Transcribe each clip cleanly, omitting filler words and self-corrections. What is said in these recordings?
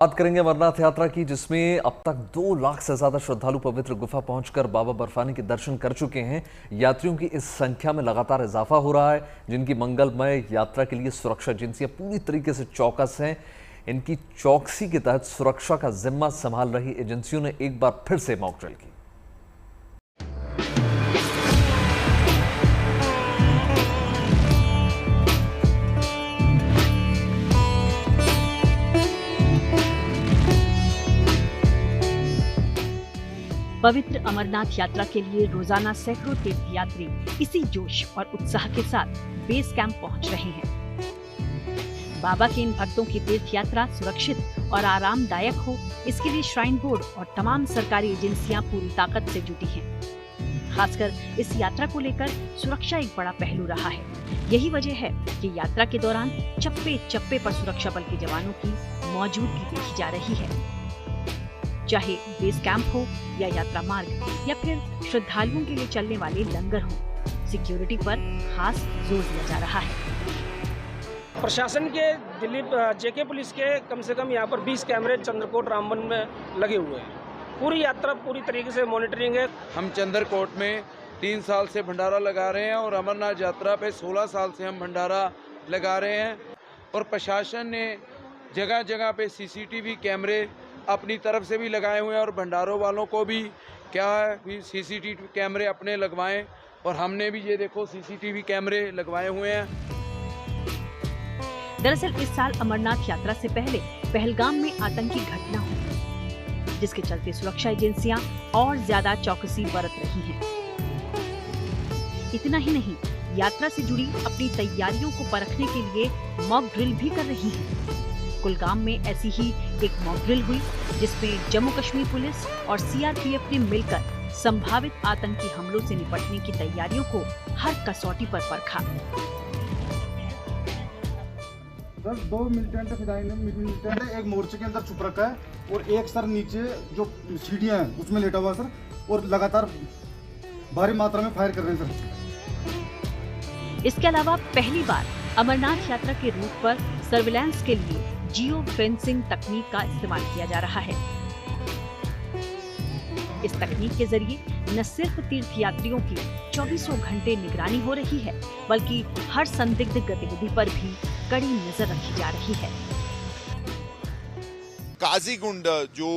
बात करेंगे अमरनाथ यात्रा की, जिसमें अब तक 2 लाख से ज्यादा श्रद्धालु पवित्र गुफा पहुंचकर बाबा बर्फानी के दर्शन कर चुके हैं। यात्रियों की इस संख्या में लगातार इजाफा हो रहा है। जिनकी मंगलमय यात्रा के लिए सुरक्षा एजेंसियां पूरी तरीके से चौकस हैं। इनकी चौकसी के तहत सुरक्षा का जिम्मा संभाल रही एजेंसियों ने एक बार फिर से मॉक ड्रिल की। पवित्र अमरनाथ यात्रा के लिए रोजाना सैकड़ों तीर्थयात्री इसी जोश और उत्साह के साथ बेस कैंप पहुंच रहे हैं। बाबा के इन भक्तों की तीर्थ यात्रा सुरक्षित और आरामदायक हो, इसके लिए श्राइन बोर्ड और तमाम सरकारी एजेंसियां पूरी ताकत से जुटी हैं। खासकर इस यात्रा को लेकर सुरक्षा एक बड़ा पहलू रहा है। यही वजह है कि यात्रा के दौरान चप्पे चप्पे पर सुरक्षा बल के जवानों की मौजूदगी देखी जा रही है। चाहे बेस कैंप हो या यात्रा मार्ग या फिर श्रद्धालुओं के लिए चलने वाले लंगर हो, सिक्योरिटी पर खास जोर दिया जा रहा है। प्रशासन के दिल्ली जेके पुलिस के कम से कम यहाँ पर 20 कैमरे चंद्रकोट रामबन में लगे हुए हैं। पूरी यात्रा पूरी तरीके से मॉनिटरिंग है। हम चंद्रकोट में 3 साल से भंडारा लगा रहे हैं और अमरनाथ यात्रा पे 16 साल से हम भंडारा लगा रहे हैं और प्रशासन ने जगह जगह पे सीसीटीवी कैमरे अपनी तरफ से भी लगाए हुए हैं और भंडारों वालों को भी क्या है भी सीसीटीवी कैमरे अपने लगवाएं और हमने भी ये देखो सीसीटीवी कैमरे लगवाए हुए हैं। दरअसल इस साल अमरनाथ यात्रा से पहले पहलगाम में आतंकी घटना हुई, जिसके चलते सुरक्षा एजेंसियां और ज्यादा चौकसी बरत रही हैं। इतना ही नहीं, यात्रा से जुड़ी अपनी तैयारियों को परखने के लिए मॉक ड्रिल भी कर रही हैं। कुलगाम में ऐसी ही एक मॉक ड्रिल हुई, जिसमें जम्मू कश्मीर पुलिस और सीआरपीएफ ने मिलकर संभावित आतंकी हमलों से निपटने की तैयारियों को हर कसौटी पर परखा। 2 मिलिटेंट एक मोर्चे के अंदर छुप रखा है और एक सर नीचे जो सीढ़ियां हैं उसमें लेटा हुआ सर, और लगातार भारी मात्रा में फायर कर रहे हैं सर। इसके अलावा पहली बार अमरनाथ यात्रा के रूट पर सर्विलांस के लिए जियो फेंसिंग तकनीक का इस्तेमाल किया जा रहा है। इस तकनीक के जरिए न सिर्फ तीर्थयात्रियों की 24 घंटे निगरानी हो रही है, बल्कि हर संदिग्ध गतिविधि पर भी कड़ी नजर रखी जा रही है। काजीगुंड जो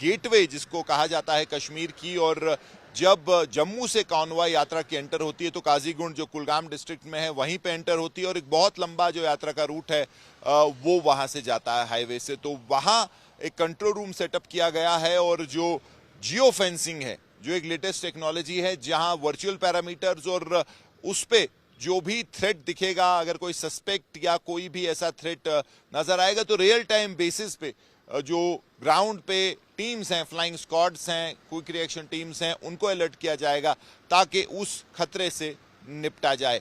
गेटवे जिसको कहा जाता है कश्मीर की, और जब जम्मू से कॉन्वॉय यात्रा की एंटर होती है तो काजीगुंड जो कुलगाम डिस्ट्रिक्ट में है वहीं पे एंटर होती है और एक बहुत लंबा जो यात्रा का रूट है वो वहां से जाता है हाईवे से। तो वहां एक कंट्रोल रूम सेटअप किया गया है और जो जियो फेंसिंग है जो एक लेटेस्ट टेक्नोलॉजी है, जहां वर्चुअल पैरामीटर्स और उस पे जो भी थ्रेट दिखेगा, अगर कोई सस्पेक्ट या कोई भी ऐसा थ्रेट नजर आएगा तो रियल टाइम बेसिस पे जो ग्राउंड पे टीम्स हैं, फ्लाइंग स्क्वाड्स हैं, क्विक रिएक्शन टीम्स हैं, उनको अलर्ट किया जाएगा ताकि उस खतरे से निपटा जाए।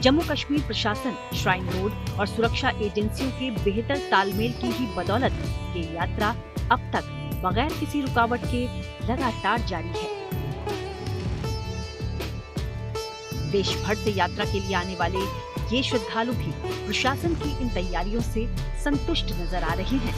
जम्मू कश्मीर प्रशासन, श्राइन बोर्ड और सुरक्षा एजेंसियों के बेहतर तालमेल की ही बदौलत ये यात्रा अब तक बगैर किसी रुकावट के लगातार जारी है। देश भर से यात्रा के लिए आने वाले ये श्रद्धालु भी प्रशासन की इन तैयारियों से संतुष्ट नजर आ रहे हैं।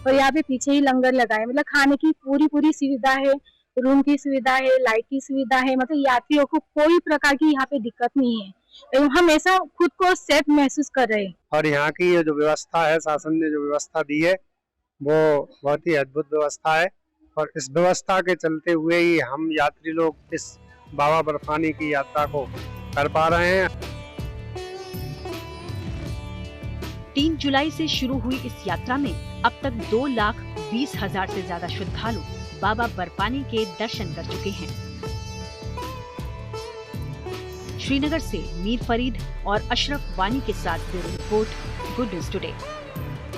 और यहाँ पे पीछे ही लंगर लगा है, मतलब खाने की पूरी सुविधा है, रूम की सुविधा है, लाइट की सुविधा है, मतलब यात्रियों को कोई प्रकार की यहाँ पे दिक्कत नहीं है। हम ऐसा खुद को सेफ महसूस कर रहे हैं। और यहाँ की ये जो व्यवस्था है, शासन ने जो व्यवस्था दी है वो बहुत ही अद्भुत व्यवस्था है और इस व्यवस्था के चलते हुए ही हम यात्री लोग इस बाबा बर्फानी की यात्रा को कर पा रहे हैं। 3 जुलाई से शुरू हुई इस यात्रा में अब तक 2,20,000 से ज्यादा श्रद्धालु बाबा बर्फानी के दर्शन कर चुके हैं। श्रीनगर से मीर फरीद और अशरफ वानी के साथ bureau report, good news today.